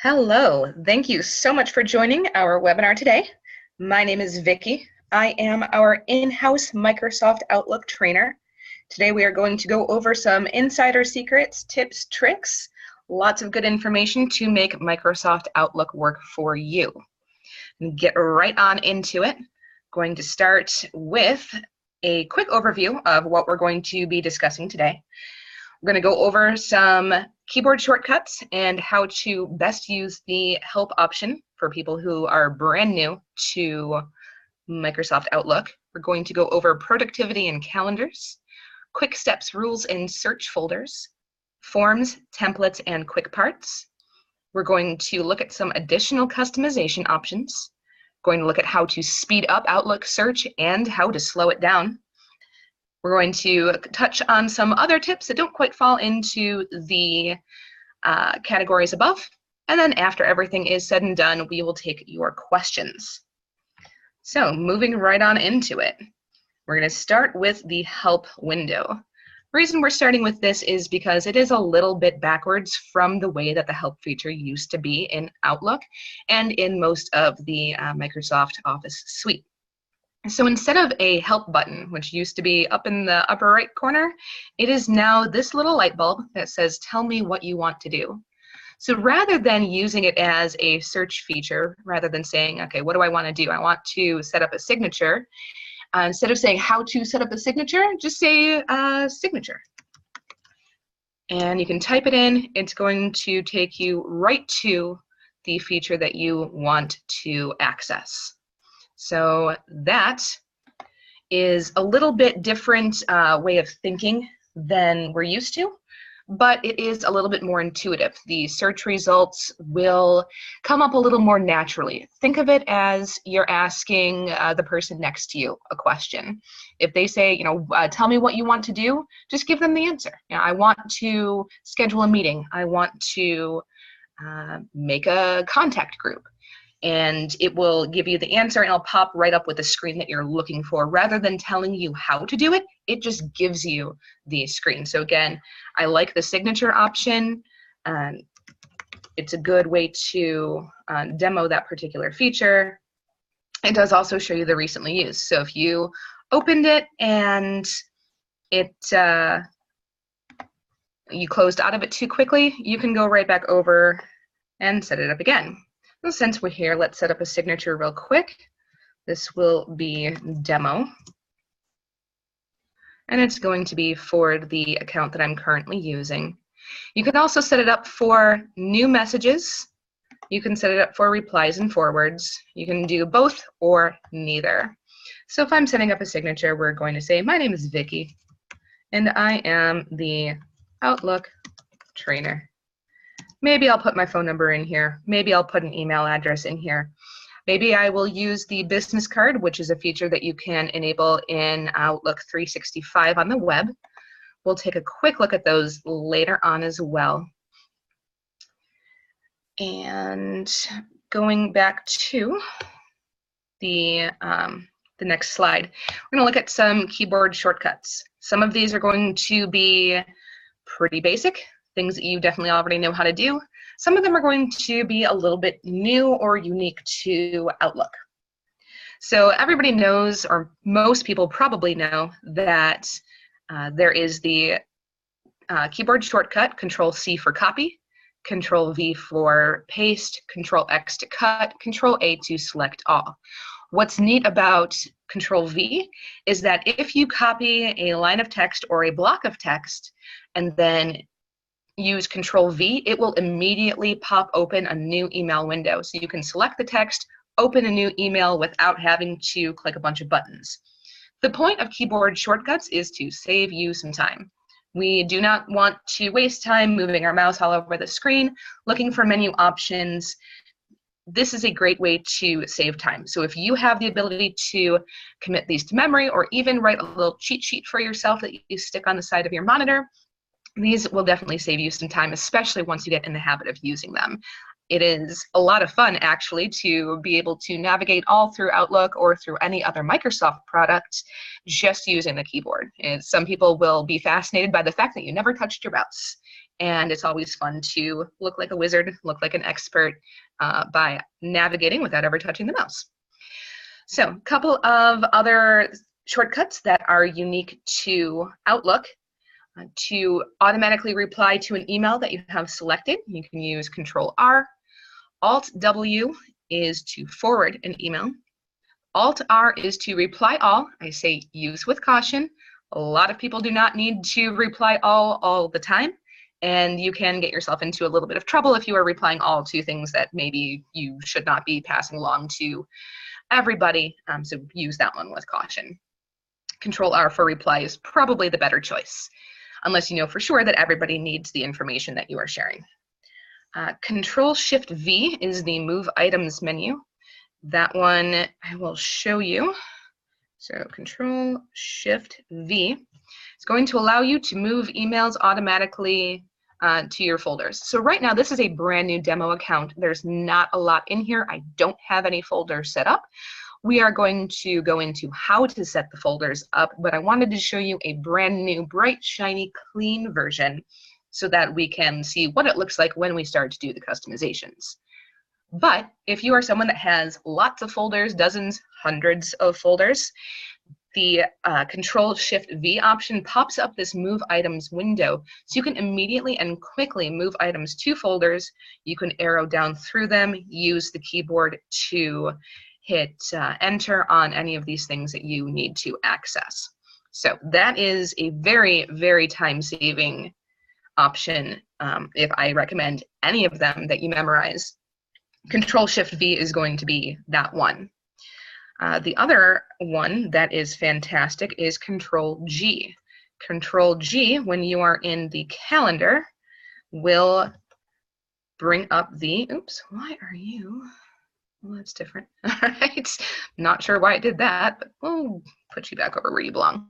Hello, thank you so much for joining our webinar today. My name is Vicki. I am our in-house Microsoft Outlook trainer. Today we are going to go over some insider secrets, tips, tricks, lots of good information to make Microsoft Outlook work for you. And get right on into it. Going to start with a quick overview of what we're going to be discussing today. We're going to go over some keyboard shortcuts and how to best use the help option for people who are brand new to Microsoft Outlook. We're going to go over productivity and calendars, quick steps, rules, and search folders, forms, templates, and quick parts. We're going to look at some additional customization options, going to look at how to speed up Outlook search and how to slow it down. We're going to touch on some other tips that don't quite fall into the categories above. And then after everything is said and done, we will take your questions. So moving right on into it, we're going to start with the help window. The reason we're starting with this is because it is a little bit backwards from the way that the help feature used to be in Outlook and in most of the Microsoft Office suite. So instead of a help button, which used to be up in the upper right corner, it is now this little light bulb that says, tell me what you want to do. So rather than using it as a search feature, rather than saying, okay, what do I want to do? I want to set up a signature. Instead of saying how to set up a signature, just say signature. And you can type it in. It's going to take you right to the feature that you want to access. So that is a little bit different way of thinking than we're used to, but it is a little bit more intuitive. The search results will come up a little more naturally. Think of it as you're asking the person next to you a question. If they say, tell me what you want to do, just give them the answer. I want to schedule a meeting. I want to make a contact group. And it will give you the answer and it'll pop right up with the screen that you're looking for. Rather than telling you how to do it, it just gives you the screen. So again, I like the signature option. It's a good way to demo that particular feature. It does also show you the recently used. So if you opened it and you closed out of it too quickly, you can go right back over and set it up again. And since we're here, let's set up a signature real quick. This will be demo. And it's going to be for the account that I'm currently using. You can also set it up for new messages. You can set it up for replies and forwards. You can do both or neither. So if I'm setting up a signature, we're going to say, my name is Vicki, and I am the Outlook trainer. Maybe I'll put my phone number in here. Maybe I'll put an email address in here. Maybe I will use the business card, which is a feature that you can enable in Outlook 365 on the web. We'll take a quick look at those later on as well. And going back to the next slide, we're going to look at some keyboard shortcuts. Some of these are going to be pretty basic, things that you definitely already know how to do. Some of them are going to be a little bit new or unique to Outlook. So everybody knows, or most people probably know, that there is the keyboard shortcut, Control-C for copy, Control-V for paste, Control-X to cut, Control-A to select all. What's neat about Control-V is that if you copy a line of text or a block of text and then use Control-V, it will immediately pop open a new email window. So you can select the text, open a new email without having to click a bunch of buttons. The point of keyboard shortcuts is to save you some time. We do not want to waste time moving our mouse all over the screen, looking for menu options. This is a great way to save time. So if you have the ability to commit these to memory or even write a little cheat sheet for yourself that you stick on the side of your monitor, these will definitely save you some time, especially once you get in the habit of using them. It is a lot of fun, actually, to be able to navigate all through Outlook or through any other Microsoft product just using the keyboard. And some people will be fascinated by the fact that you never touched your mouse. and it's always fun to look like a wizard, look like an expert by navigating without ever touching the mouse. So a couple of other shortcuts that are unique to Outlook. To automatically reply to an email that you have selected, you can use Ctrl-R. Alt-W is to forward an email. Alt-R is to reply all. I say use with caution. A lot of people do not need to reply all the time, and you can get yourself into a little bit of trouble if you are replying all to things that maybe you should not be passing along to everybody, so use that one with caution. Control-R for reply is probably the better choice, unless you know for sure that everybody needs the information that you are sharing. Control-Shift-V is the Move Items menu. That one I will show you. So Control-Shift-V is going to allow you to move emails automatically to your folders. So right now, this is a brand new demo account. There's not a lot in here. I don't have any folders set up. We are going to go into how to set the folders up, but I wanted to show you a brand new, bright, shiny, clean version so that we can see what it looks like when we start to do the customizations. But if you are someone that has lots of folders, dozens, hundreds of folders, the Control-Shift-V option pops up this Move Items window, so you can immediately and quickly move items to folders. You can arrow down through them, use the keyboard to hit enter on any of these things that you need to access. So that is a very, very time-saving option. If I recommend any of them that you memorize, Control-Shift-V is going to be that one. The other one that is fantastic is Control-G. Control-G, when you are in the calendar, will bring up the, oops, why are you, well, that's different. All right, not sure why it did that, but we'll put you back over where you belong.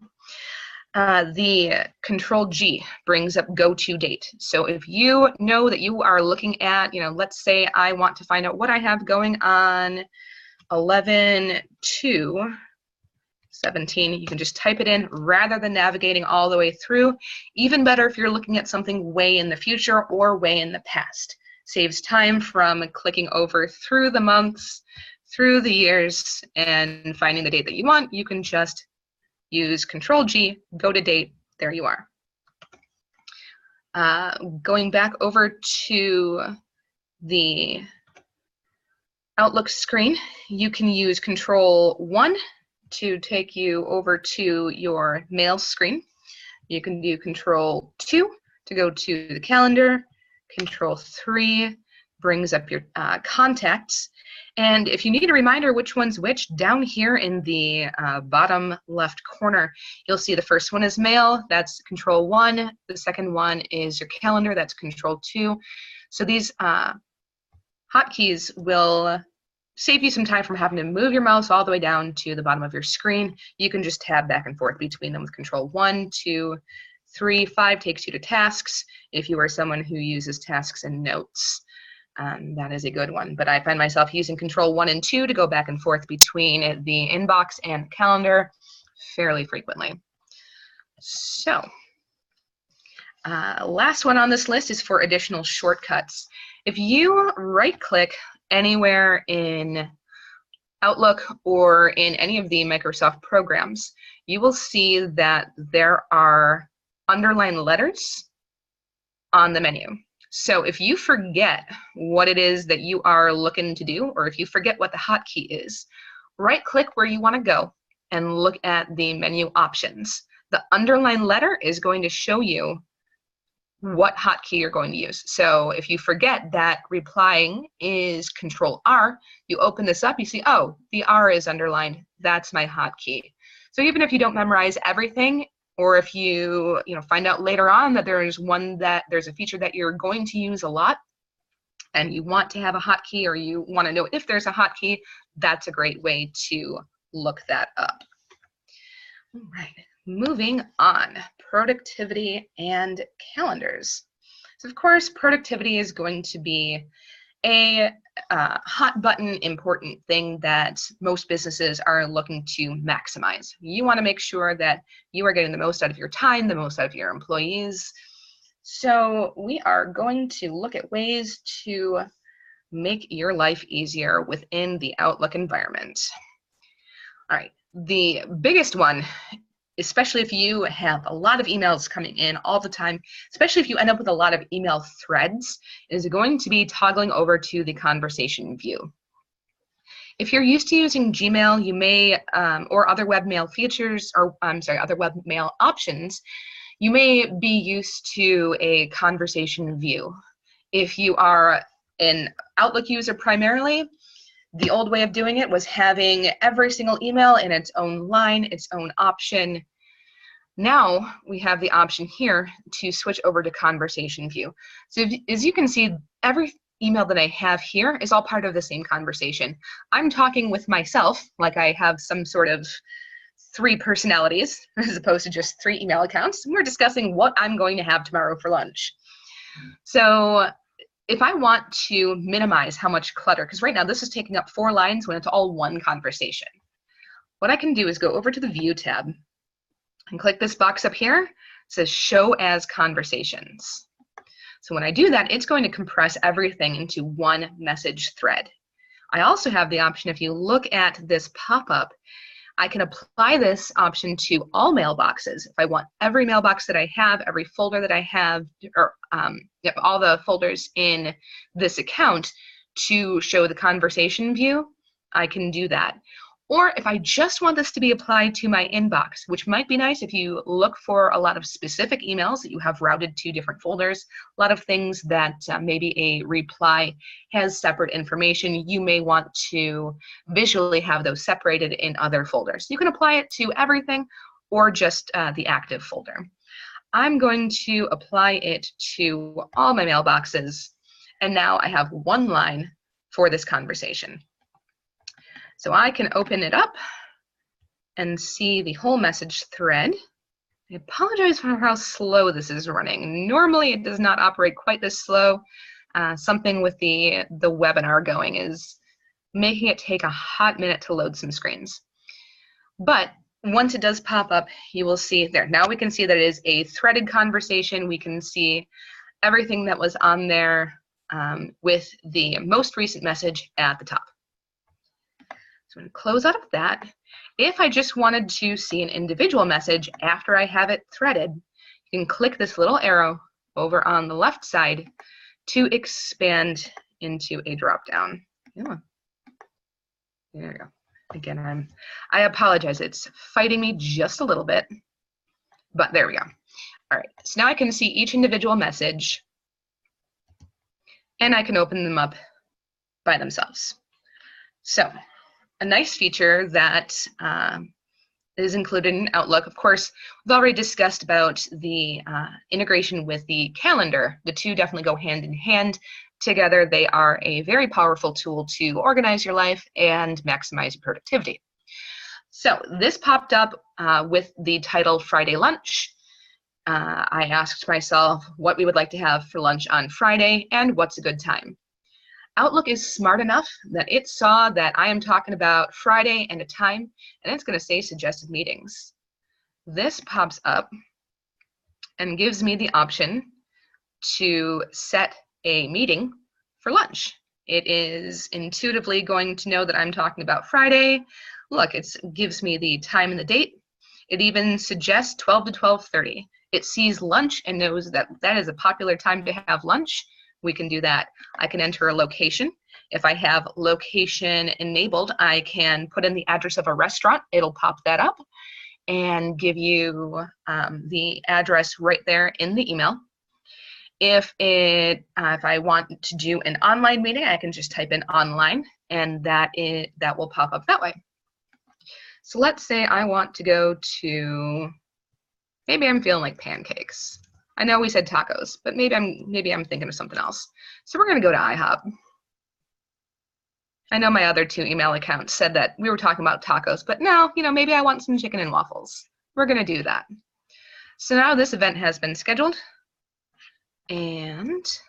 The Control-G brings up go to date. So if you know that you are looking at, let's say I want to find out what I have going on 11/2/17, you can just type it in rather than navigating all the way through. Even better if you're looking at something way in the future or way in the past. Saves time from clicking over through the months, through the years, and finding the date that you want. You can just use Control-G, go to date, there you are. Going back over to the Outlook screen, you can use Control-1 to take you over to your mail screen. You can do Control-2 to go to the calendar. Control-3 brings up your contacts. And if you need a reminder which one's which, down here in the bottom left corner, you'll see the first one is mail, that's Control-1. The second one is your calendar, that's Control-2. So these hotkeys will save you some time from having to move your mouse all the way down to the bottom of your screen. You can just tab back and forth between them with Control-1, 2, 3, 5 takes you to tasks. If you are someone who uses tasks and notes, that is a good one. But I find myself using Control-1 and 2 to go back and forth between the inbox and calendar fairly frequently. So, last one on this list is for additional shortcuts. If you right-click anywhere in Outlook or in any of the Microsoft programs, you will see that there are underlined letters on the menu. So if you forget what it is that you are looking to do, or if you forget what the hotkey is, right-click where you want to go and look at the menu options. The underlined letter is going to show you what hotkey you're going to use. So if you forget that replying is Control-R, you open this up, you see, oh, the R is underlined, that's my hotkey. So even if you don't memorize everything, or if you find out later on that there's a feature that you're going to use a lot, and you want to have a hotkey, or you want to know if there's a hotkey, that's a great way to look that up. All right, moving on, productivity and calendars. So of course, productivity is going to be a hot button important thing that most businesses are looking to maximize. You want to make sure that you are getting the most out of your time, the most out of your employees. So we are going to look at ways to make your life easier within the Outlook environment. All right, the biggest one, especially if you have a lot of emails coming in all the time, especially if you end up with a lot of email threads, is going to be toggling over to the conversation view. If you're used to using Gmail, you may, or other webmail features, or I'm sorry, other webmail options, you may be used to a conversation view. If you are an Outlook user primarily, the old way of doing it was having every single email in its own line, its own option. Now we have the option here to switch over to conversation view. So as you can see, every email that I have here is all part of the same conversation. I'm talking with myself like I have some sort of 3 personalities as opposed to just 3 email accounts. We're discussing what I'm going to have tomorrow for lunch. So if I want to minimize how much clutter, because right now this is taking up 4 lines when it's all one conversation, what I can do is go over to the View tab and click this box up here. It says Show as Conversations. So when I do that, it's going to compress everything into one message thread. I also have the option, if you look at this pop-up, I can apply this option to all mailboxes. If I want every mailbox that I have, every folder that I have, or all the folders in this account to show the conversation view, I can do that. Or if I just want this to be applied to my inbox, which might be nice if you look for a lot of specific emails that you have routed to different folders, a lot of things that maybe a reply has separate information, you may want to visually have those separated in other folders. You can apply it to everything or just the active folder. I'm going to apply it to all my mailboxes, and now I have one line for this conversation. So I can open it up and see the whole message thread. I apologize for how slow this is running. Normally it does not operate quite this slow. Something with the webinar going is making it take a hot minute to load some screens. But once it does pop up, you will see there. Now we can see that it is a threaded conversation. We can see everything that was on there with the most recent message at the top. So I'm going to close out of that. If I just wanted to see an individual message after I have it threaded, you can click this little arrow over on the left side to expand into a drop-down. Yeah. There we go. Again, I apologize. It's fighting me just a little bit, but there we go. All right, so now I can see each individual message, and I can open them up by themselves. So a nice feature that is included in Outlook, of course, we've already discussed about the integration with the calendar. The two definitely go hand in hand. Together, they are a very powerful tool to organize your life and maximize your productivity. So this popped up with the title Friday Lunch. I asked myself what we would like to have for lunch on Friday and what's a good time. Outlook is smart enough that it saw that I am talking about Friday and a time, and it's going to say suggested meetings. This pops up and gives me the option to set a meeting for lunch. It is intuitively going to know that I'm talking about Friday. Look, it gives me the time and the date. It even suggests 12 to 12:30. It sees lunch and knows that that is a popular time to have lunch. We can do that. I can enter a location. If I have location enabled, I can put in the address of a restaurant. It'll pop that up and give you the address right there in the email. If I want to do an online meeting, I can just type in online, and that will pop up that way. So let's say I want to go to, maybe I'm feeling like pancakes. I know we said tacos, but maybe I'm thinking of something else. So we're going to go to IHOP. I know my other 2 email accounts said that we were talking about tacos, but no, maybe I want some chicken and waffles. We're going to do that. So now this event has been scheduled, and if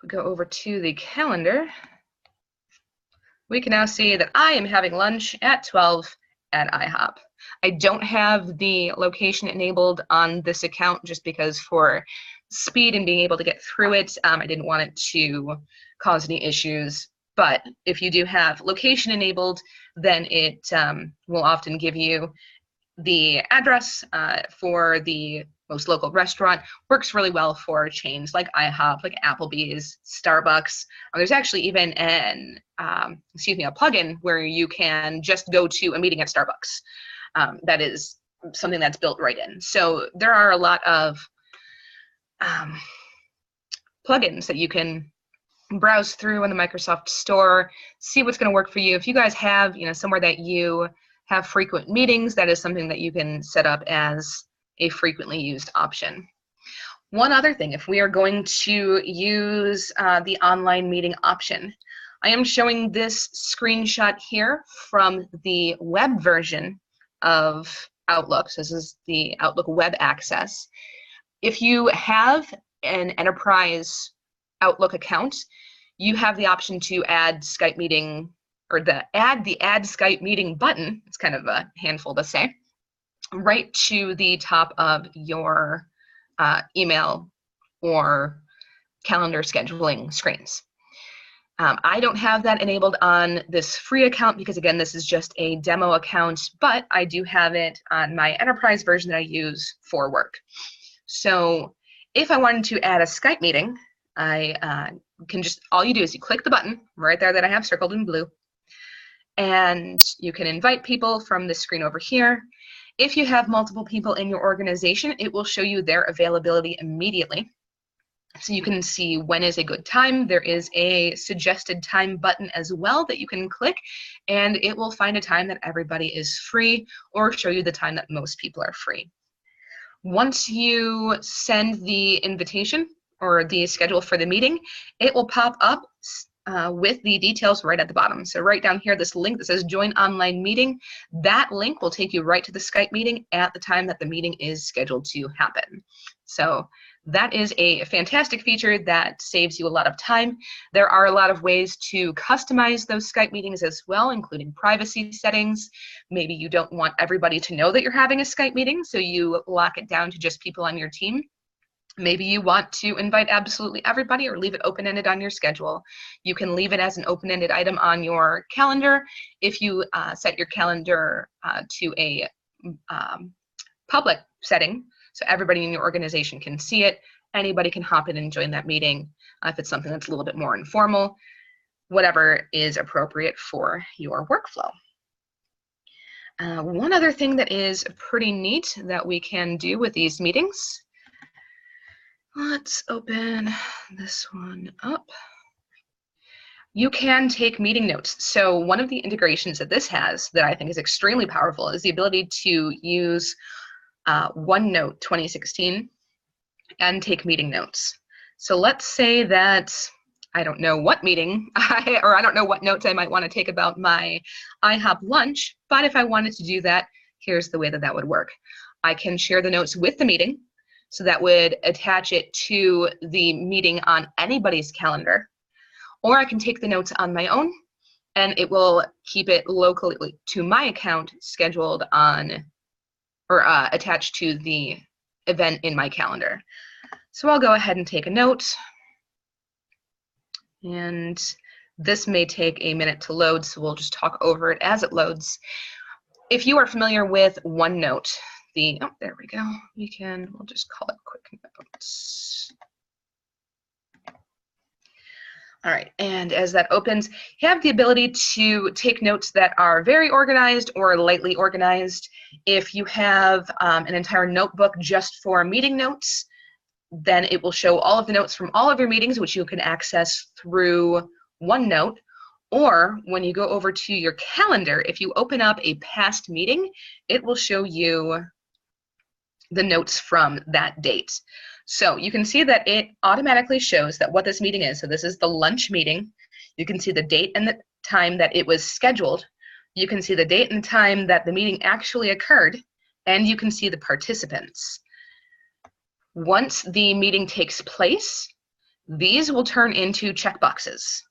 we go over to the calendar, we can now see that I am having lunch at 12 at IHOP. I don't have the location enabled on this account just because for speed and being able to get through it, I didn't want it to cause any issues. But if you do have location enabled, then it will often give you the address for the most local restaurant. Works really well for chains like IHOP, like Applebee's, Starbucks. There's actually even an, a plugin where you can just go to a meeting at Starbucks. That is something that's built right in. So there are a lot of plugins that you can browse through in the Microsoft Store, see what's going to work for you. If you guys have, somewhere that you have frequent meetings, that is something that you can set up as a frequently used option. One other thing, if we are going to use the online meeting option, I am showing this screenshot here from the web version of Outlook. So this is the Outlook web access. If you have an enterprise Outlook account, you have the option to add Skype meeting, or add Skype meeting button. It's kind of a handful to say, right to the top of your email or calendar scheduling screens. I don't have that enabled on this free account because, again, this is just a demo account, but I do have it on my enterprise version that I use for work. So if I wanted to add a Skype meeting, I can just, all you do is you click the button right there that I have circled in blue, and you can invite people from this screen over here. If you have multiple people in your organization, it will show you their availability immediately. So you can see when is a good time. There is a suggested time button as well that you can click, and it will find a time that everybody is free or show you the time that most people are free. Once you send the invitation or the schedule for the meeting, it will pop up with the details right at the bottom. So right down here, this link that says join online meeting, that link will take you right to the Skype meeting at the time that the meeting is scheduled to happen. So that is a fantastic feature that saves you a lot of time. There are a lot of ways to customize those Skype meetings as well, including privacy settings. Maybe you don't want everybody to know that you're having a Skype meeting, so you lock it down to just people on your team. Maybe you want to invite absolutely everybody or leave it open-ended on your schedule. You can leave it as an open-ended item on your calendar. If you set your calendar to a public setting, so everybody in your organization can see it, anybody can hop in and join that meeting if it's something that's a little bit more informal, whatever is appropriate for your workflow. One other thing that is pretty neat that we can do with these meetings, let's open this one up. You can take meeting notes. So one of the integrations that this has that I think is extremely powerful is the ability to use OneNote 2016 and take meeting notes. So let's say that I don't know what meeting or I don't know what notes I might want to take about my IHOP lunch, but if I wanted to do that, here's the way that that would work. I can share the notes with the meeting, so that would attach it to the meeting on anybody's calendar, or I can take the notes on my own and it will keep it locally to my account, scheduled on or attached to the event in my calendar. So I'll go ahead and take a note, and this may take a minute to load, so we'll just talk over it as it loads. If you are familiar with OneNote, oh, there we go. We'll just call it quick notes. All right, and as that opens, you have the ability to take notes that are very organized or lightly organized. If you have an entire notebook just for meeting notes, then it will show all of the notes from all of your meetings, which you can access through OneNote. Or when you go over to your calendar, if you open up a past meeting, it will show you the notes from that date. So you can see that it automatically shows that what this meeting is. So this is the lunch meeting. You can see the date and the time that it was scheduled. You can see the date and time that the meeting actually occurred, and you can see the participants. Once the meeting takes place, these will turn into checkboxes.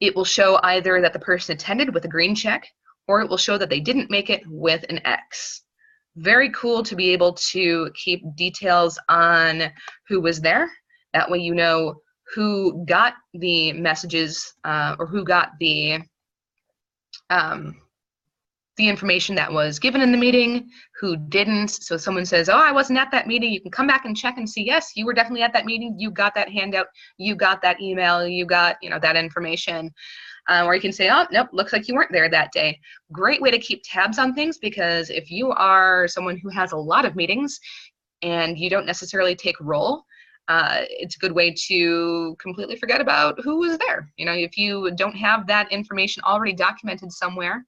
It will show either that the person attended with a green check, or it will show that they didn't make it with an X. Very cool to be able to keep details on who was there. That way you know who got the messages or who got the information that was given in the meeting, who didn't. So if someone says, oh, I wasn't at that meeting, you can come back and check and see, yes, you were definitely at that meeting, you got that handout, you got that email, you got, you know, that information. Or you can say, oh, nope, looks like you weren't there that day. Great way to keep tabs on things, because if you are someone who has a lot of meetings and you don't necessarily take roll, it's a good way to completely forget about who was there. You know, if you don't have that information already documented somewhere,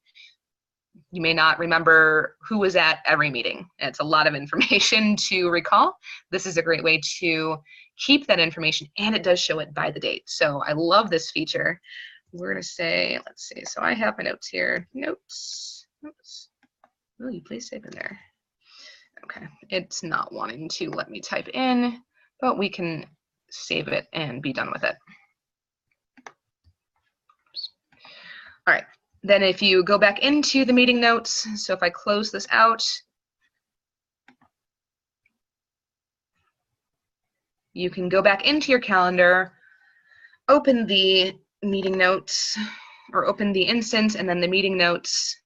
you may not remember who was at every meeting. It's a lot of information to recall. This is a great way to keep that information, and it does show it by the date. So I love this feature. We're going to say, let's see, so I have my notes here. Notes. Oops. Will you please type in there? Okay, it's not wanting to let me type in, but we can save it and be done with it. Oops. All right. Then if you go back into the meeting notes, so if I close this out, you can go back into your calendar, open the meeting notes, or open the instance and then the meeting notes,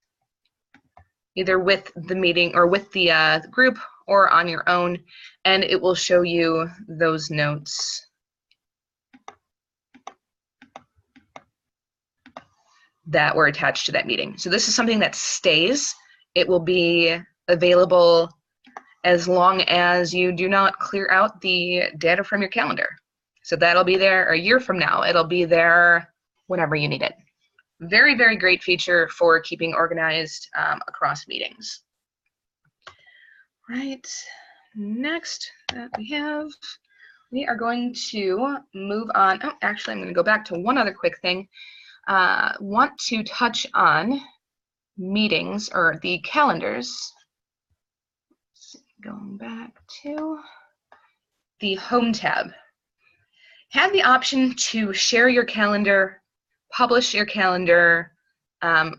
either with the meeting or with the group or on your own, and it will show you those notes that were attached to that meeting. So this is something that stays. It will be available as long as you do not clear out the data from your calendar. So that'll be there a year from now. It'll be there whenever you need it. Very, very great feature for keeping organized across meetings. Right, next that we are going to move on. Oh, actually, I'm going to go back to one other quick thing. Want to touch on meetings or the calendars. Going back to the Home tab. Have the option to share your calendar, publish your calendar,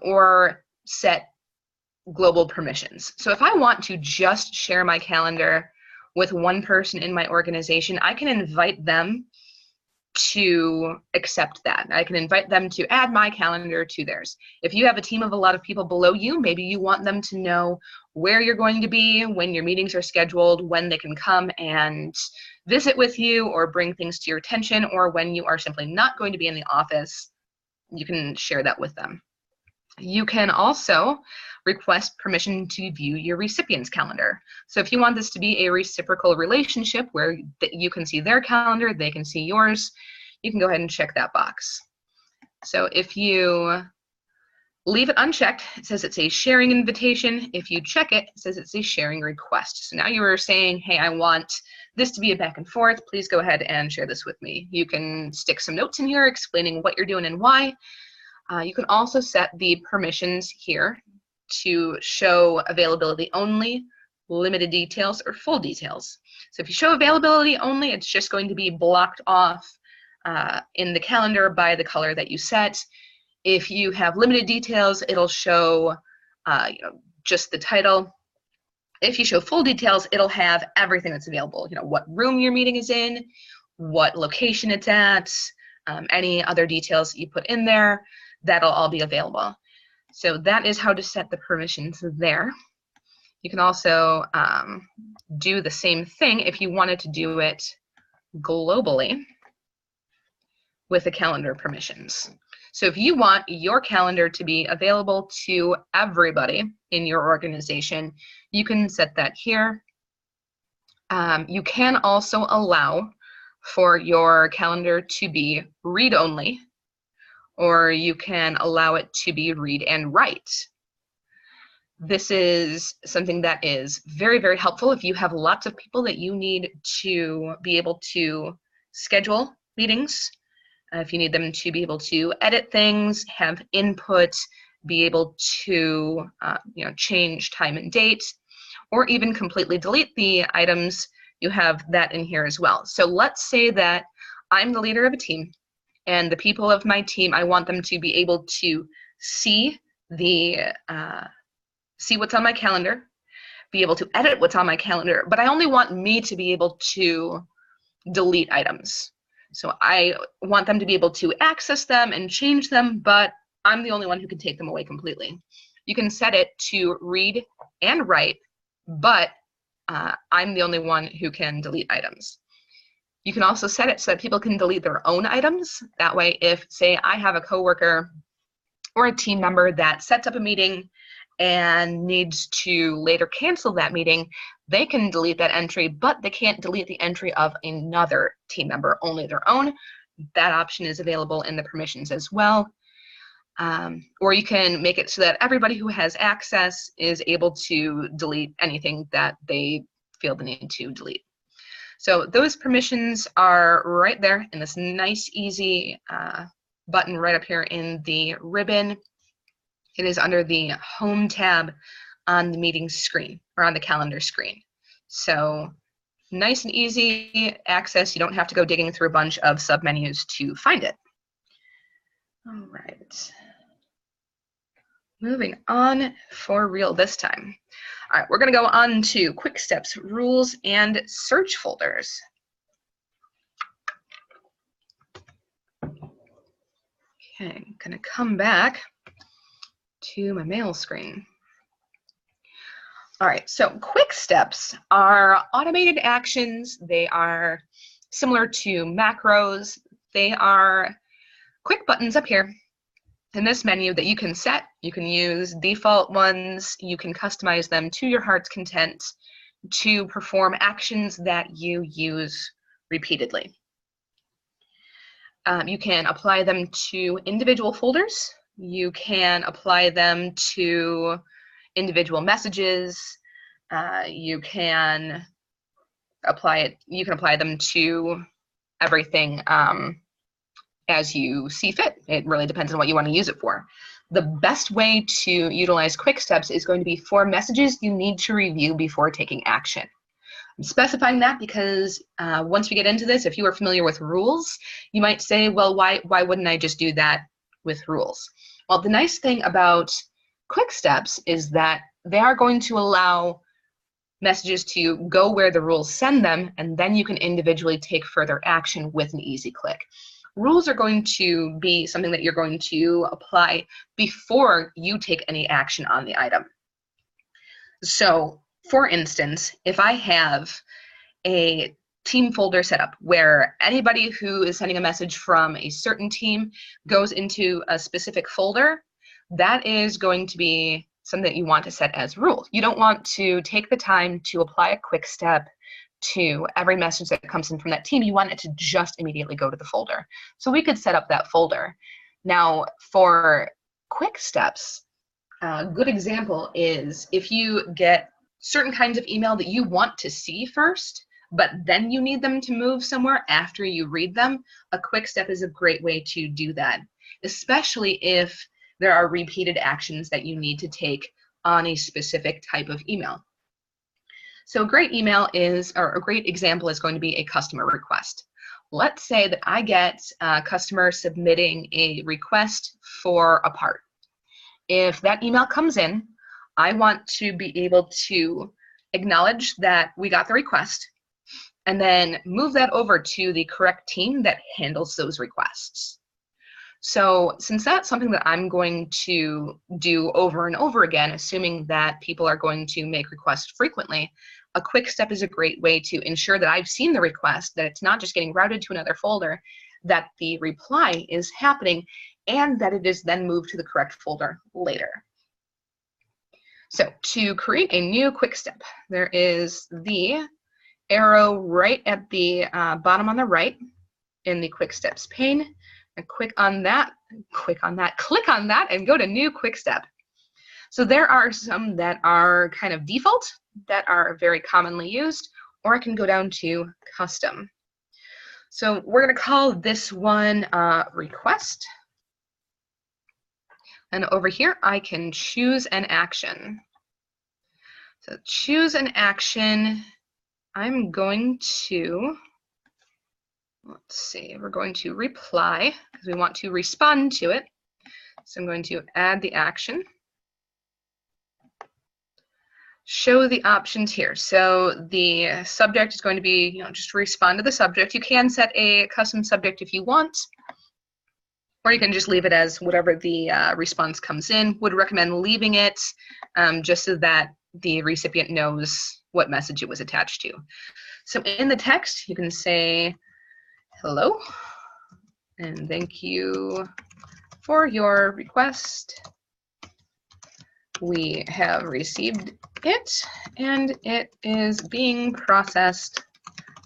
or set global permissions. So if I want to just share my calendar with one person in my organization, I can invite them to accept that. I can invite them to add my calendar to theirs. If you have a team of a lot of people below you, maybe you want them to know where you're going to be, when your meetings are scheduled, when they can come and visit with you or bring things to your attention, or when you are simply not going to be in the office, you can share that with them. You can also request permission to view your recipient's calendar. So if you want this to be a reciprocal relationship where you can see their calendar, they can see yours, you can go ahead and check that box. So if you leave it unchecked, it says it's a sharing invitation. If you check it, it says it's a sharing request. So now you are saying, hey, I want this to be a back and forth. Please go ahead and share this with me. You can stick some notes in here explaining what you're doing and why. You can also set the permissions here to show availability only, limited details, or full details. So if you show availability only, it's just going to be blocked off in the calendar by the color that you set. If you have limited details, it'll show just the title. If you show full details, it'll have everything that's available. What room your meeting is in, what location it's at, any other details you put in there, that'll all be available. So that is how to set the permissions there. You can also do the same thing if you wanted to do it globally with the calendar permissions. So if you want your calendar to be available to everybody in your organization, you can set that here. You can also allow for your calendar to be read-only, or you can allow it to be read and write. This is something that is very, very helpful if you have lots of people that you need to be able to schedule meetings, if you need them to be able to edit things, have input, be able to change time and date, or even completely delete the items. You have that in here as well. So let's say that I'm the leader of a team, and the people of my team, I want them to be able to see see what's on my calendar, be able to edit what's on my calendar, but I only want me to be able to delete items. So I want them to be able to access them and change them, but I'm the only one who can take them away completely. You can set it to read and write, but I'm the only one who can delete items. You can also set it so that people can delete their own items. That way, if, say, I have a coworker or a team member that sets up a meeting and needs to later cancel that meeting, they can delete that entry, but they can't delete the entry of another team member, only their own. That option is available in the permissions as well. Or you can make it so that everybody who has access is able to delete anything that they feel the need to delete. So those permissions are right there in this nice, easy button right up here in the ribbon. It is under the Home tab on the meeting screen, or on the calendar screen. So nice and easy access. You don't have to go digging through a bunch of submenus to find it. All right. Moving on for real this time. All right, we're going to go on to Quick Steps, Rules, and Search folders. Okay, I'm going to come back to my mail screen. All right, so Quick Steps are automated actions. They are similar to macros. They are quick buttons up here in this menu that you can set. You can use default ones. You can customize them to your heart's content to perform actions that you use repeatedly. You can apply them to individual folders. You can apply them to individual messages. You can apply them to everything as you see fit. It really depends on what you want to use it for. The best way to utilize Quick Steps is going to be for messages you need to review before taking action. I'm specifying that because once we get into this, if you are familiar with rules, you might say, well, why wouldn't I just do that with rules? Well, the nice thing about Quick Steps is that they are going to allow messages to go where the rules send them, and then you can individually take further action with an easy click. Rules are going to be something that you're going to apply before you take any action on the item. So, for instance, if I have a team folder set up where anybody who is sending a message from a certain team goes into a specific folder, that is going to be something that you want to set as rules. You don't want to take the time to apply a quick step to every message that comes in from that team. You want it to just immediately go to the folder. So we could set up that folder. Now, for quick steps, a good example is if you get certain kinds of email that you want to see first, but then you need them to move somewhere after you read them, a quick step is a great way to do that, especially if there are repeated actions that you need to take on a specific type of email. So a great example is going to be a customer request. Let's say that I get a customer submitting a request for a part. If that email comes in, I want to be able to acknowledge that we got the request and then move that over to the correct team that handles those requests. So since that's something that I'm going to do over and over again, assuming that people are going to make requests frequently, a quick step is a great way to ensure that I've seen the request, that it's not just getting routed to another folder, that the reply is happening, and that it is then moved to the correct folder later. So to create a new quick step, there is the arrow right at the bottom on the right in the quick steps pane. And click on that, and go to new quick step. So there are some that are kind of default, that are very commonly used, or I can go down to custom. So we're going to call this one request. And over here, I can choose an action. So choose an action. I'm going to, let's see, we're going to reply because we want to respond to it. So I'm going to add the action. show the options here. So the subject is going to be, just respond to the subject. You can set a custom subject if you want, or you can just leave it as whatever the response comes in. Would recommend leaving it just so that the recipient knows what message it was attached to. So in the text, you can say, hello, and thank you for your request. We have received it, and it is being processed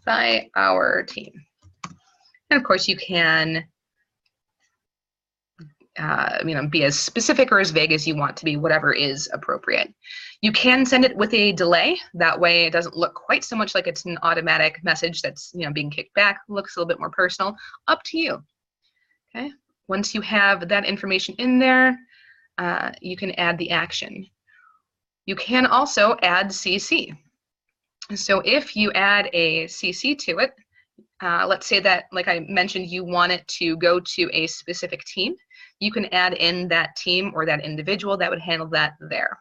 by our team. And of course, you can be as specific or as vague as you want to be, whatever is appropriate. You can send it with a delay. That way it doesn't look quite so much like it's an automatic message that's being kicked back. It looks a little bit more personal. Up to you. Okay. Once you have that information in there, you can add the action. You can also add CC. So if you add a CC to it, let's say that, like I mentioned, you want it to go to a specific team. You can add in that team or that individual that would handle that there.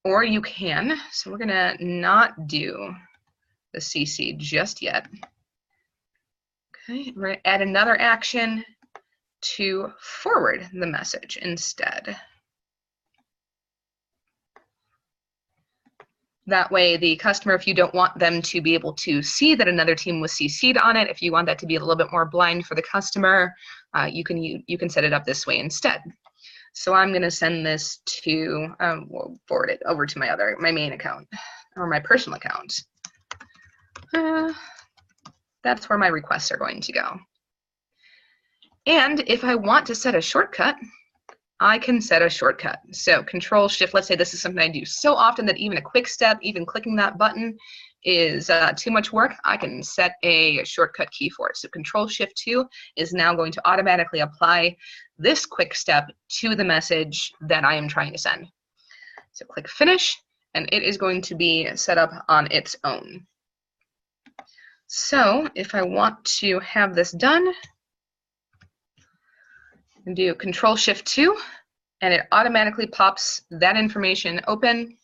Or you can, so we're gonna not do the CC just yet. Okay, we're gonna add another action to forward the message instead. That way the customer, if you don't want them to be able to see that another team was CC'd on it, if you want that to be a little bit more blind for the customer, you can set it up this way instead. So I'm going to send this to, we'll forward it over to my main account or my personal account. That's where my requests are going to go. And if I want to set a shortcut, I can set a shortcut. So Control-Shift, let's say this is something I do so often that even a quick step, even clicking that button is too much work. I can set a shortcut key for it. So Control-Shift-2 is now going to automatically apply this quick step to the message that I am trying to send. So click Finish, and it is going to be set up on its own. So if I want to have this done, and do Control-Shift-2, and it automatically pops that information open.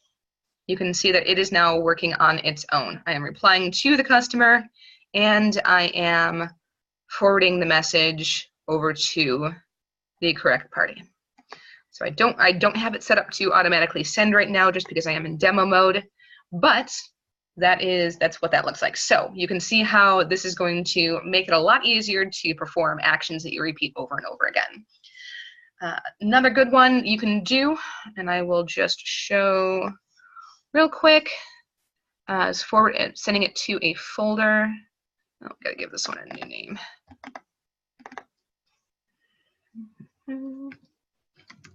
You can see that it is now working on its own. I am replying to the customer, and I am forwarding the message over to the correct party. So I don't have it set up to automatically send right now, just because I am in demo mode, but that's what that looks like. So you can see how this is going to make it a lot easier to perform actions that you repeat over and over again. Another good one you can do, and I will just show real quick, is sending it to a folder. Oh, gotta give this one a new name.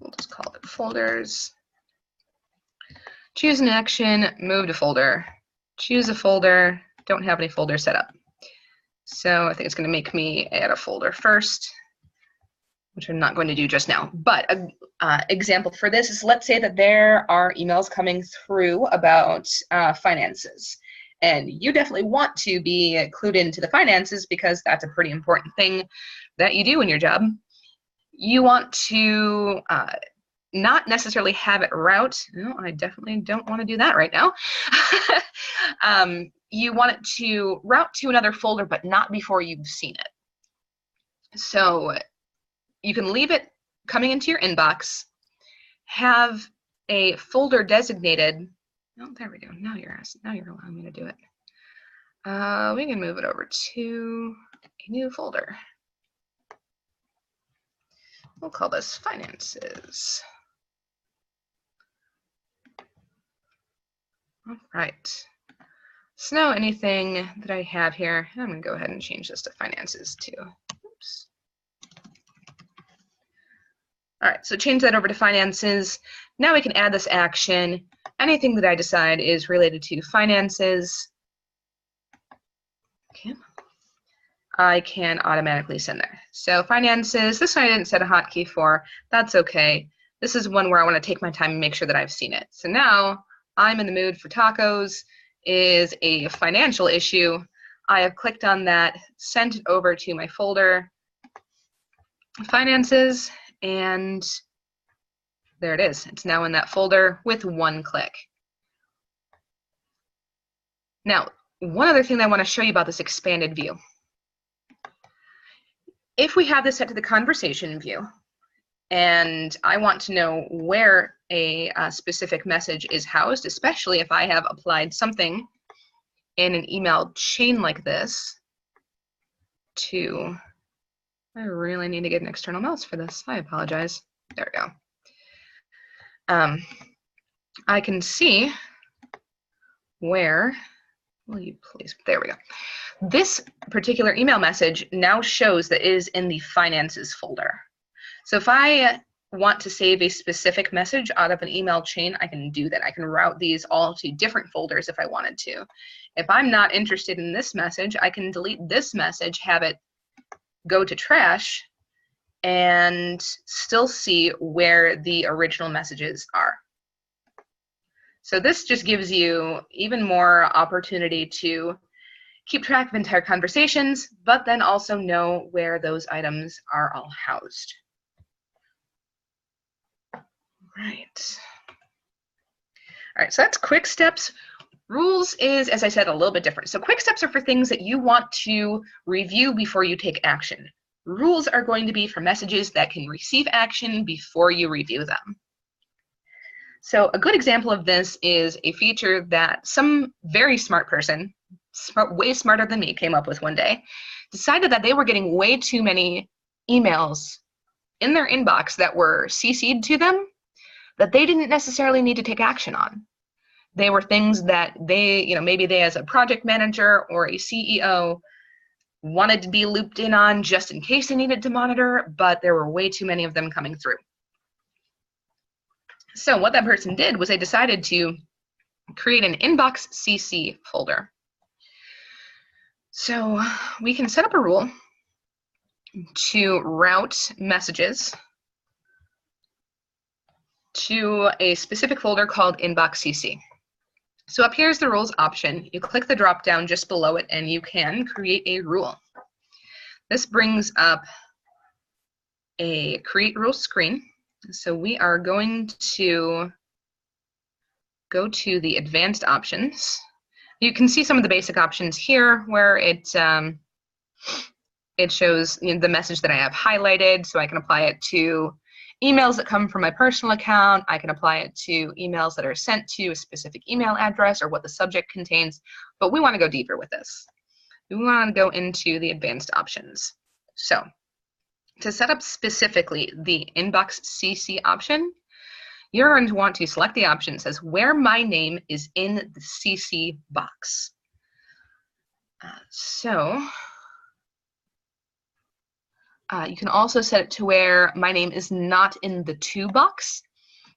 We'll just call it folders. Choose an action, move to folder. Choose a folder, don't have any folder set up. So I think it's going to make me add a folder first, which I'm not going to do just now. But an example for this is, let's say that there are emails coming through about finances. And you definitely want to be clued into the finances because that's a pretty important thing that you do in your job. You want to not necessarily have it route. No, I definitely don't want to do that right now. You want it to route to another folder, but not before you've seen it. So you can leave it coming into your inbox, have a folder designated. Oh, there we go. Now you're allowing me to do it. We can move it over to a new folder. We'll call this finances. All right. So now anything that I have here, I'm going to go ahead and change this to finances too. Oops. All right, so change that over to finances. Now we can add this action. Anything that I decide is related to finances, okay, I can automatically send there. So finances, this one I didn't set a hotkey for. That's okay. This is one where I want to take my time and make sure that I've seen it. So now I'm in the mood for tacos is a financial issue. I have clicked on that, sent it over to my folder, finances, and There it is. It's now in that folder with one click. Now, one other thing that I want to show you about this expanded view. If we have this set to the conversation view, and I want to know where a specific message is housed, especially if I have applied something in an email chain like this to, I really need to get an external mouse for this. I apologize. There we go. I can see where, will you please, there we go. This particular email message now shows that it is in the finances folder. So if I want to save a specific message out of an email chain, I can do that. I can route these all to different folders if I wanted to. If I'm not interested in this message, I can delete this message, have it go to trash, and still see where the original messages are. So this just gives you even more opportunity to keep track of entire conversations, but then also know where those items are all housed. Right. All right, so that's quick steps. Rules is, as I said, a little bit different. So quick steps are for things that you want to review before you take action. Rules are going to be for messages that can receive action before you review them. So a good example of this is a feature that some very smart person, way smarter than me, came up with one day, decided that they were getting way too many emails in their inbox that were CC'd to them that they didn't necessarily need to take action on. They were things that they, maybe they as a project manager or a CEO wanted to be looped in on just in case they needed to monitor, but there were way too many of them coming through. So what that person did was they decided to create an inbox CC folder. So we can set up a rule to route messages to a specific folder called inbox CC. So up here is the rules option. You click the drop down just below it and you can create a rule. This brings up a create rule screen. So we are going to go to the advanced options. You can see some of the basic options here where it shows the message that I have highlighted, so I can apply it to emails that come from my personal account. I can apply it to emails that are sent to a specific email address or what the subject contains, but we want to go deeper with this. We want to go into the advanced options. So to set up specifically the inbox CC option, you're going to want to select the option that says where my name is in the CC box. You can also set it to where my name is not in the to box.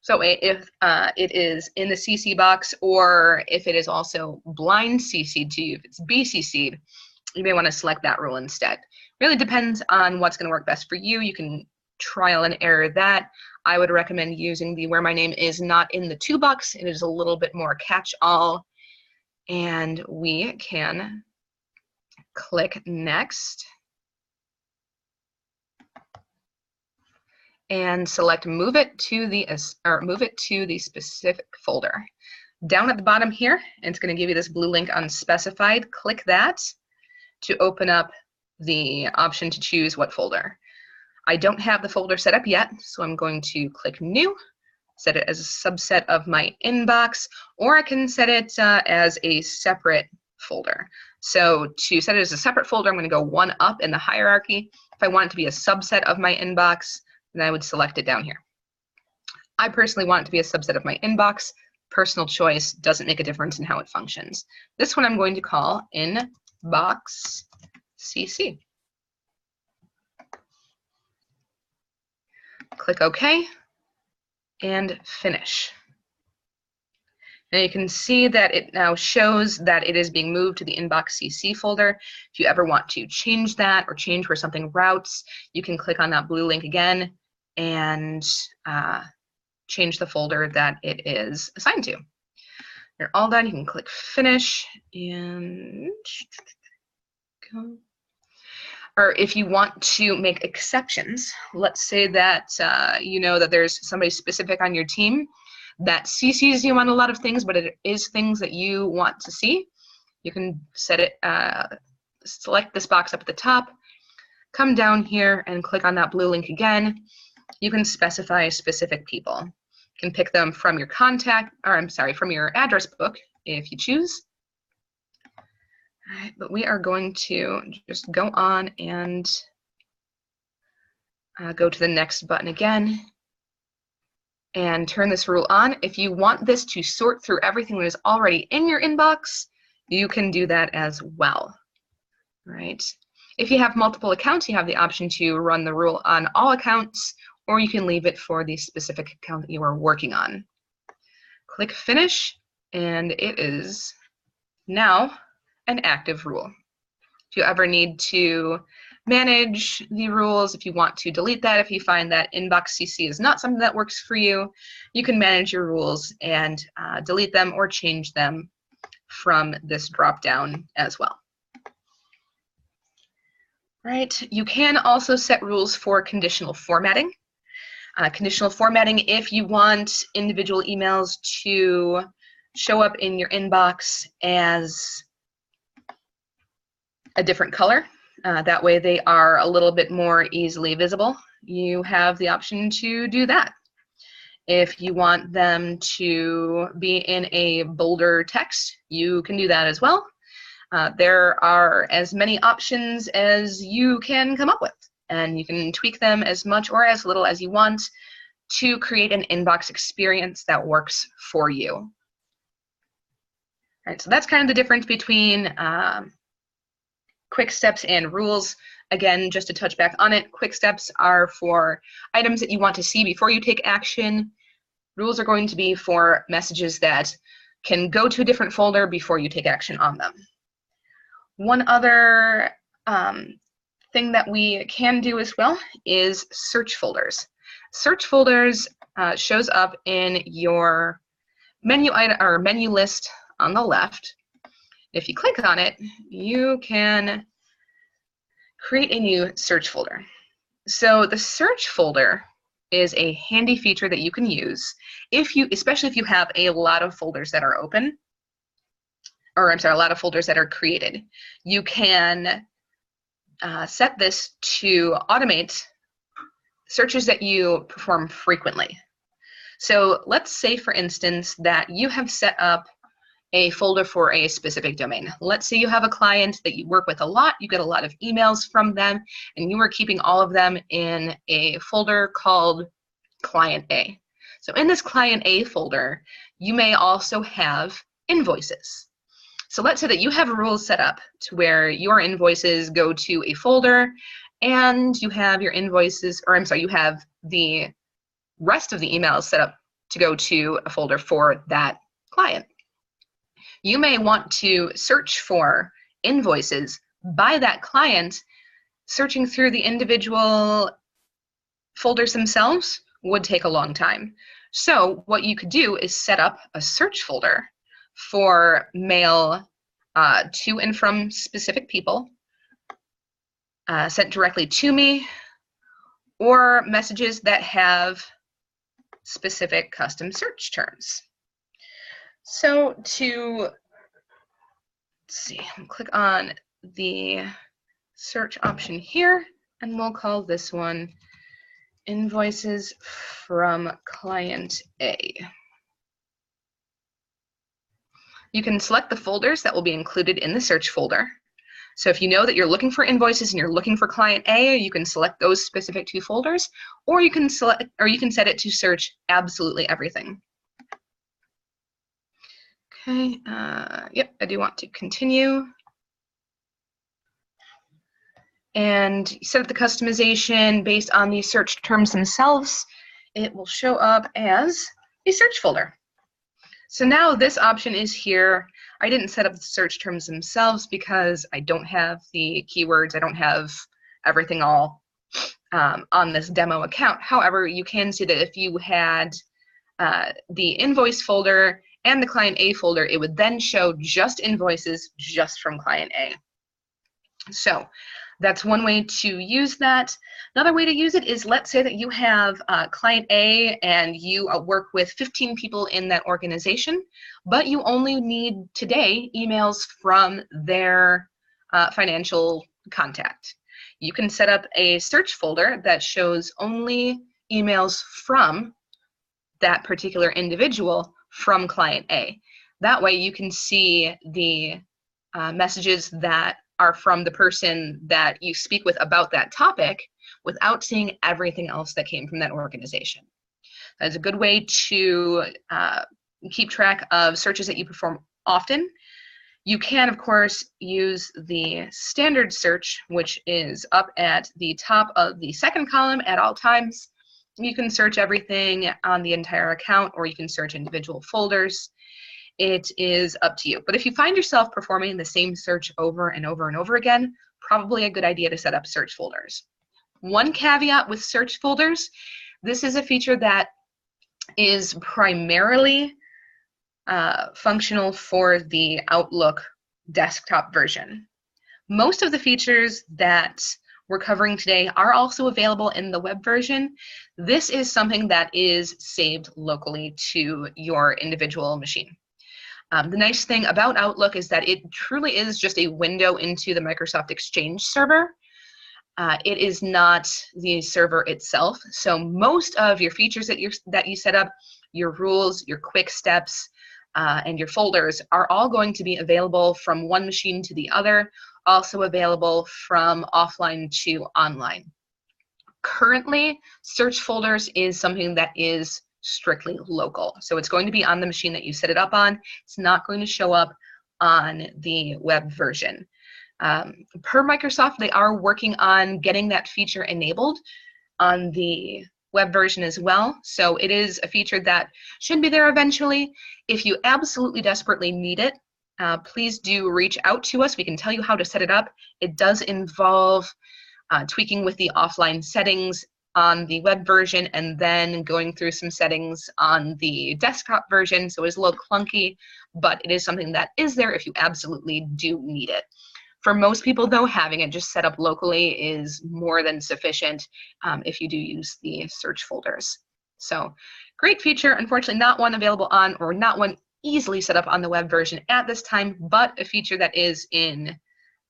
So if it is in the CC box, or if it is also blind CC'd to you, if it's BCC'd, you may want to select that rule instead. Really depends on what's going to work best for you. You can trial and error that. I would recommend using the where my name is not in the to box. It is a little bit more catch-all. And we can click next and select move it to the specific folder. Down at the bottom here, it's going to give you this blue link unspecified. Click that to open up the option to choose what folder. I don't have the folder set up yet, so I'm going to click new, set it as a subset of my inbox, or I can set it as a separate folder. So to set it as a separate folder, I'm going to go one up in the hierarchy. If I want it to be a subset of my inbox, then I would select it down here. I personally want it to be a subset of my inbox. Personal choice, doesn't make a difference in how it functions. This one I'm going to call inbox CC. Click OK and finish. Now you can see that it now shows that it is being moved to the inbox CC folder. If you ever want to change that or change where something routes, you can click on that blue link again and change the folder that it is assigned to. You're all done. You can click finish and go. or if you want to make exceptions, let's say that you know that there's somebody specific on your team that CCs you on a lot of things, but it is things that you want to see. You can set it, select this box up at the top, come down here and click on that blue link again. You can specify specific people. You can pick them from your contact, or I'm sorry, from your address book if you choose. All right, but we are going to just go on and go to the next button again and turn this rule on. If you want this to sort through everything that is already in your inbox, you can do that as well. All right. If you have multiple accounts, you have the option to run the rule on all accounts, or you can leave it for the specific account that you are working on. Click Finish, and it is now an active rule. If you ever need to manage the rules, if you want to delete that, if you find that inbox CC is not something that works for you, you can manage your rules and delete them or change them from this drop down as well. Right, you can also set rules for conditional formatting. Conditional formatting, if you want individual emails to show up in your inbox as a different color, that way they are a little bit more easily visible, you have the option to do that. If you want them to be in a bolder text, you can do that as well. There are as many options as you can come up with, and you can tweak them as much or as little as you want to create an inbox experience that works for you. All right, so that's kind of the difference between quick steps and rules. Again, just to touch back on it, quick steps are for items that you want to see before you take action. Rules are going to be for messages that can go to a different folder before you take action on them. One other thing that we can do as well is search folders. Search folders shows up in your menu item or menu list on the left. If you click on it, you can create a new search folder. So the search folder is a handy feature that you can use if you, especially if you have a lot of folders that are open, or I'm sorry, a lot of folders that are created. You can set this to automate searches that you perform frequently. So let's say, for instance, that you have set up a folder for a specific domain. Let's say you have a client that you work with a lot, you get a lot of emails from them, and you are keeping all of them in a folder called Client A. So in this Client A folder, you may also have invoices. So let's say that you have rules set up to where your invoices go to a folder, and you have your invoices, or I'm sorry, you have the rest of the emails set up to go to a folder for that client. You may want to search for invoices by that client. Searching through the individual folders themselves would take a long time. So what you could do is set up a search folder for mail to and from specific people, sent directly to me, or messages that have specific custom search terms. So let's see, I'll click on the search option here, and we'll call this one Invoices from Client A. You can select the folders that will be included in the search folder. So if you know that you're looking for invoices and you're looking for Client A, you can select those specific two folders, or you can set it to search absolutely everything. Okay, yep, I do want to continue. And set up the customization based on the search terms themselves. It will show up as a search folder. So now this option is here. I didn't set up the search terms themselves because I don't have the keywords. I don't have everything all on this demo account. However, you can see that if you had the invoice folder and the Client A folder, it would then show just invoices just from Client A. So That's one way to use that. Another way to use it is, let's say that you have client A and you work with 15 people in that organization, but you only need today emails from their financial contact. You can set up a search folder that shows only emails from that particular individual from client A. That way you can see the messages that are from the person that you speak with about that topic without seeing everything else that came from that organization. That's a good way to keep track of searches that you perform often. You can, of course, use the standard search, which is up at the top of the second column at all times. You can search everything on the entire account, or you can search individual folders. It is up to you. But if you find yourself performing the same search over and over and over again, probably a good idea to set up search folders. One caveat with search folders, this is a feature that is primarily functional for the Outlook desktop version. Most of the features that we're covering today are also available in the web version. This is something that is saved locally to your individual machine. The nice thing about Outlook is that it truly is just a window into the Microsoft Exchange server. It is not the server itself. So most of your features that you set up, your rules, your quick steps, and your folders are all going to be available from one machine to the other, also available from offline to online. Currently, search folders is something that is strictly local. So it's going to be on the machine that you set it up on. It's not going to show up on the web version. Per Microsoft, they are working on getting that feature enabled on the web version as well. So it is a feature that should be there eventually. If you absolutely desperately need it, please do reach out to us. We can tell you how to set it up. It does involve tweaking with the offline settings on the web version and then going through some settings on the desktop version. So it's a little clunky, but it is something that is there if you absolutely do need it. For most people, though, having it just set up locally is more than sufficient if you do use the search folders. So great feature, unfortunately not one available on, or not one easily set up on the web version at this time, but a feature that is in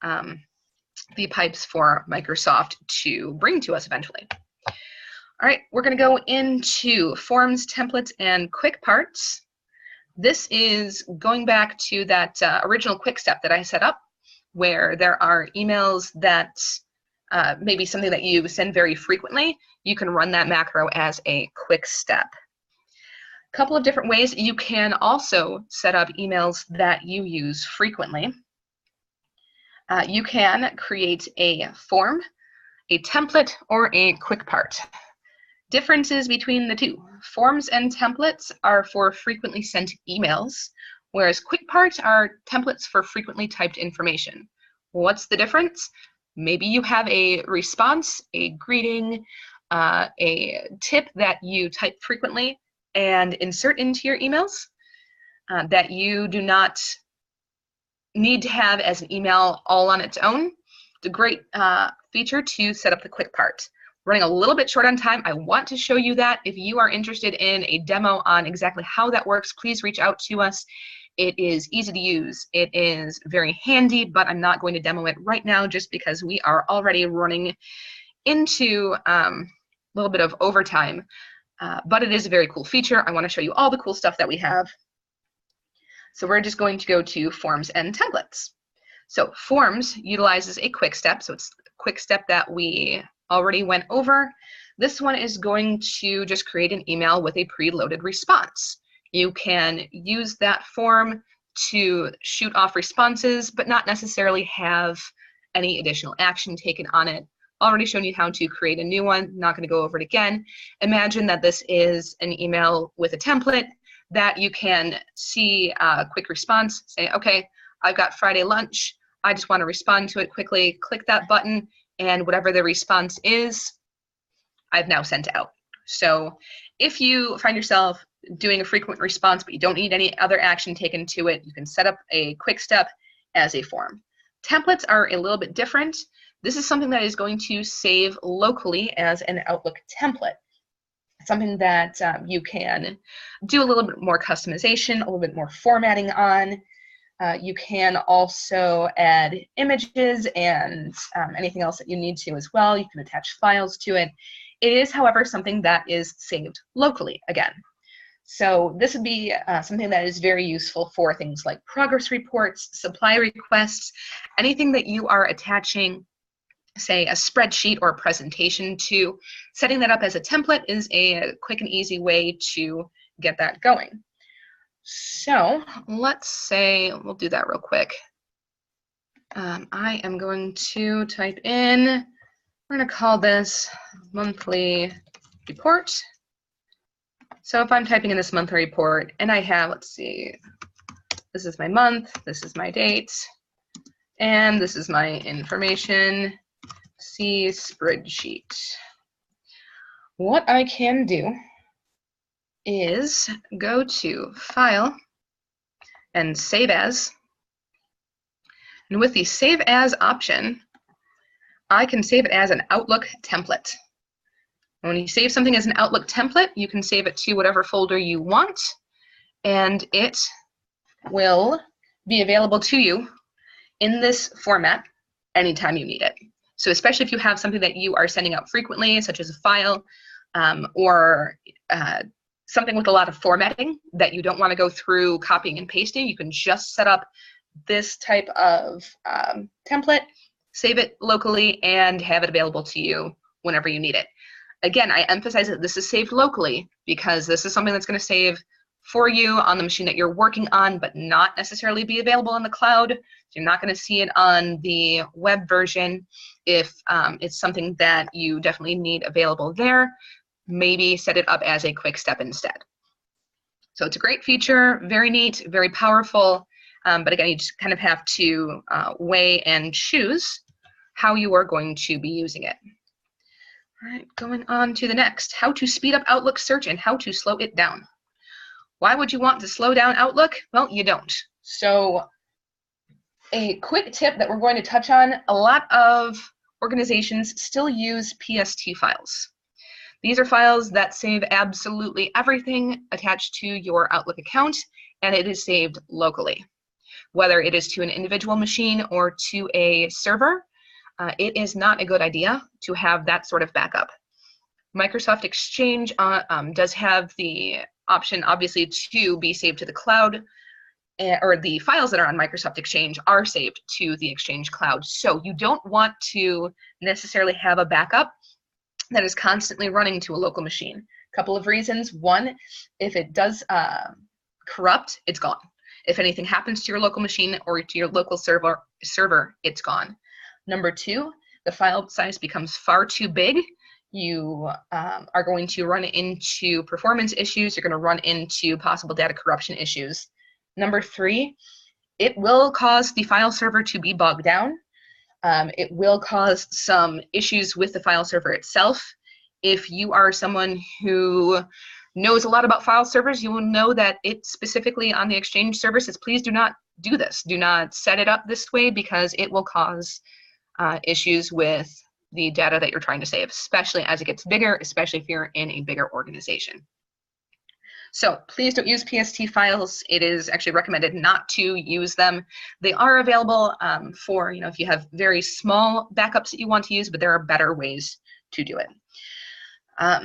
the pipes for Microsoft to bring to us eventually. All right, we're going to go into forms, templates, and quick parts. This is going back to that original quick step that I set up, where there are emails that maybe something that you send very frequently. You can run that macro as a quick step. A couple of different ways. You can also set up emails that you use frequently. You can create a form, a template, or a quick part. Differences between the two. Forms and templates are for frequently sent emails, whereas quick parts are templates for frequently typed information. What's the difference? Maybe you have a response, a greeting, a tip that you type frequently and insert into your emails that you do not need to have as an email all on its own. It's a great feature to set up the quick part. Running a little bit short on time. I want to show you that. If you are interested in a demo on exactly how that works, please reach out to us. It is easy to use. It is very handy, but I'm not going to demo it right now just because we are already running into a little bit of overtime. But it is a very cool feature. I want to show you all the cool stuff that we have. So we're just going to go to forms and templates. So forms utilizes a quick step. So it's a quick step that we already went over. This one is going to just create an email with a preloaded response. You can use that form to shoot off responses, but not necessarily have any additional action taken on it. Already shown you how to create a new one, not going to go over it again. Imagine that this is an email with a template that you can see a quick response, say, okay, I've got Friday lunch, I just want to respond to it quickly, click that button, and whatever the response is, I've now sent out. So if you find yourself doing a frequent response, but you don't need any other action taken to it, you can set up a quick step as a form. Templates are a little bit different. This is something that is going to save locally as an Outlook template. Something that you can do a little bit more customization, a little bit more formatting on. You can also add images and anything else that you need to as well. You can attach files to it. It is, however, something that is saved locally again. So this would be something that is very useful for things like progress reports, supply requests, anything that you are attaching, say, a spreadsheet or a presentation to. Setting that up as a template is a quick and easy way to get that going. So let's say, we'll do that real quick. I am going to type in, we're going to call this monthly report. So if I'm typing in this monthly report and I have, let's see, this is my month, this is my date, and this is my information, see spreadsheet. What I can do is go to File and Save As. And with the Save As option, I can save it as an Outlook template. When you save something as an Outlook template, you can save it to whatever folder you want, and it will be available to you in this format anytime you need it. So especially if you have something that you are sending out frequently, such as a file or something with a lot of formatting that you don't want to go through copying and pasting, you can just set up this type of template, save it locally, and have it available to you whenever you need it. Again, I emphasize that this is saved locally because this is something that's going to save for you on the machine that you're working on, but not necessarily be available in the cloud. So you're not going to see it on the web version. If it's something that you definitely need available there, maybe set it up as a quick step instead. So it's a great feature, very neat, very powerful, but again, you just kind of have to weigh and choose how you are going to be using it. All right, going on to the next, how to speed up Outlook search and how to slow it down. Why would you want to slow down Outlook? Well, you don't. So a quick tip that we're going to touch on, a lot of organizations still use PST files. These are files that save absolutely everything attached to your Outlook account, and it is saved locally. Whether it is to an individual machine or to a server, it is not a good idea to have that sort of backup. Microsoft Exchange does have the option, obviously, to be saved to the cloud, or the files that are on Microsoft Exchange are saved to the Exchange cloud. So you don't want to necessarily have a backup that is constantly running to a local machine. A couple of reasons. One, if it does corrupt, it's gone. If anything happens to your local machine or to your local server, it's gone. Number two, the file size becomes far too big. You are going to run into performance issues. You're going to run into possible data corruption issues. Number three, it will cause the file server to be bogged down. It will cause some issues with the file server itself. If you are someone who knows a lot about file servers, you will know that it specifically on the Exchange services, please do not do this. Do not set it up this way because it will cause issues with the data that you're trying to save, especially as it gets bigger, especially if you're in a bigger organization. So please don't use PST files. It is actually recommended not to use them. They are available for, if you have very small backups that you want to use, but there are better ways to do it.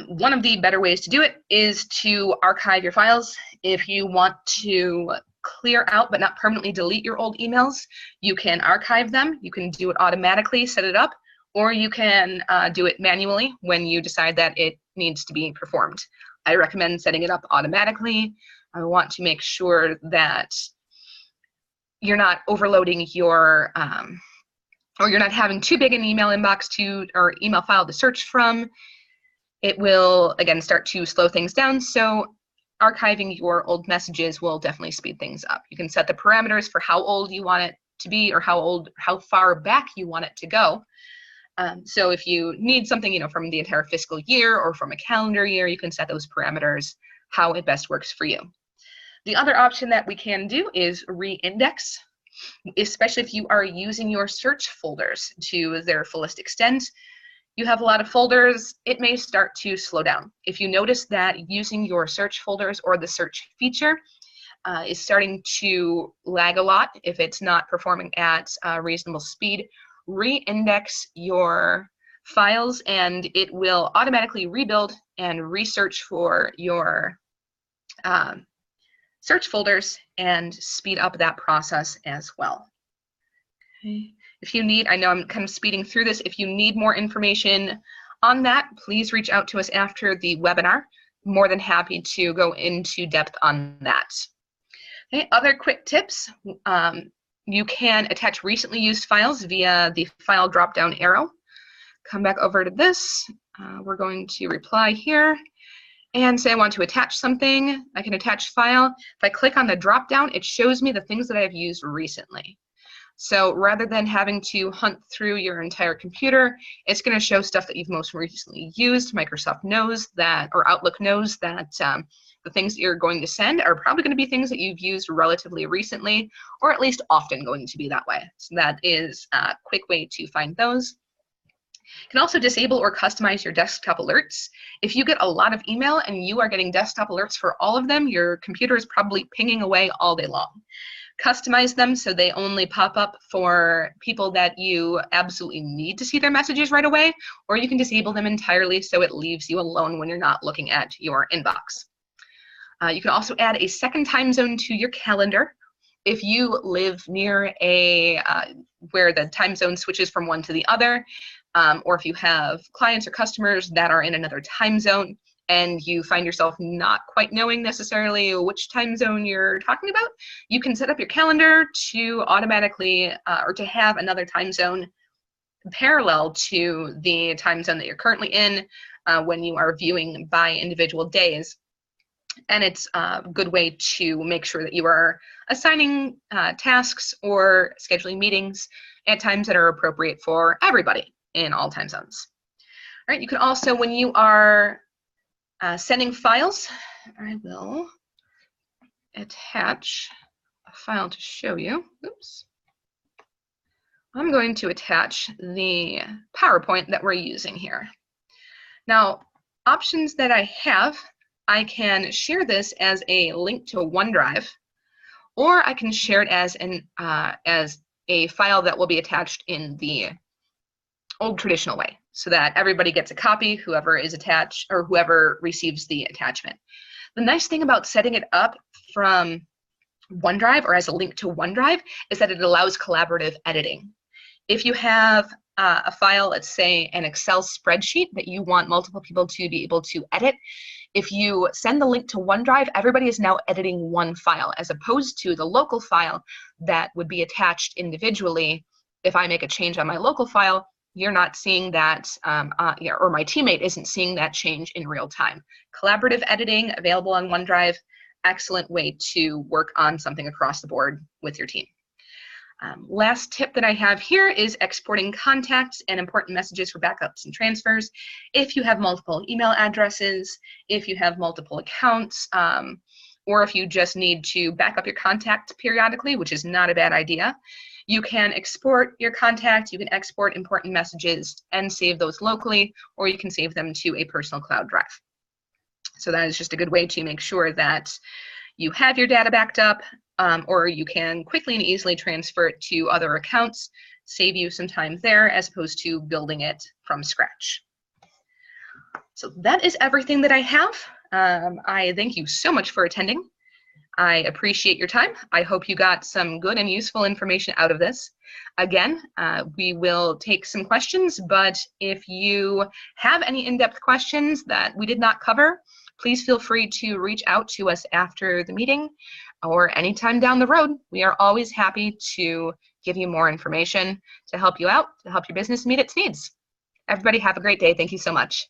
One of the better ways to do it is to archive your files. If you want to clear out but not permanently delete your old emails, you can archive them. You can do it automatically, set it up, or you can do it manually when you decide that it needs to be performed. I recommend setting it up automatically. I want to make sure that you're not overloading your, or you're not having too big an email inbox or email file to search from. It will, again, start to slow things down. So archiving your old messages will definitely speed things up. You can set the parameters for how old you want it to be or how far back you want it to go. So if you need something, from the entire fiscal year or from a calendar year, you can set those parameters how it best works for you. The other option that we can do is re-index. especially if you are using your search folders to their fullest extent. You have a lot of folders, it may start to slow down. If you notice that using your search folders or the search feature is starting to lag a lot, if it's not performing at reasonable speed, re-index your files and it will automatically rebuild and research for your search folders and speed up that process as well. Okay. If you need, I know I'm kind of speeding through this, if you need more information on that, please reach out to us after the webinar. More than happy to go into depth on that. Okay, other quick tips. You can attach recently used files via the file drop-down arrow. Come back over to this. We're going to reply here and say I want to attach something. I can attach file. If I click on the drop-down, it shows me the things that I've used recently. So rather than having to hunt through your entire computer, it's going to show stuff that you've most recently used. Microsoft knows that, or Outlook knows that the things that you're going to send are probably going to be things that you've used relatively recently, or at least often going to be that way. So that is a quick way to find those. You can also disable or customize your desktop alerts. If you get a lot of email and you are getting desktop alerts for all of them, your computer is probably pinging away all day long. Customize them so they only pop up for people that you absolutely need to see their messages right away, or you can disable them entirely so it leaves you alone when you're not looking at your inbox. You can also add a second time zone to your calendar. If you live near a where the time zone switches from one to the other, or if you have clients or customers that are in another time zone and you find yourself not quite knowing necessarily which time zone you're talking about, you can set up your calendar to automatically or to have another time zone parallel to the time zone that you're currently in when you are viewing by individual days. And it's a good way to make sure that you are assigning tasks or scheduling meetings at times that are appropriate for everybody in all time zones. All right, you can also, when you are sending files, I will attach a file to show you. Oops. I'm going to attach the PowerPoint that we're using here. Now, options that I have, I can share this as a link to OneDrive, or I can share it as a file that will be attached in the old traditional way, so that everybody gets a copy, whoever is attached or whoever receives the attachment. The nice thing about setting it up from OneDrive or as a link to OneDrive is that it allows collaborative editing. If you have a file, let's say an Excel spreadsheet that you want multiple people to be able to edit, if you send the link to OneDrive, everybody is now editing one file, as opposed to the local file that would be attached individually. If I make a change on my local file, you're not seeing that, or my teammate isn't seeing that change in real time. Collaborative editing available on OneDrive, excellent way to work on something across the board with your team. Last tip that I have here is exporting contacts and important messages for backups and transfers. If you have multiple email addresses, if you have multiple accounts, or if you just need to back up your contact periodically, which is not a bad idea, you can export your contact, you can export important messages and save those locally, or you can save them to a personal cloud drive. So that is just a good way to make sure that you have your data backed up, or you can quickly and easily transfer it to other accounts, save you some time there as opposed to building it from scratch. So that is everything that I have. I thank you so much for attending. I appreciate your time. I hope you got some good and useful information out of this. Again, we will take some questions, but if you have any in-depth questions that we did not cover, please feel free to reach out to us after the meeting or anytime down the road. We are always happy to give you more information to help you out, to help your business meet its needs. Everybody have a great day. Thank you so much.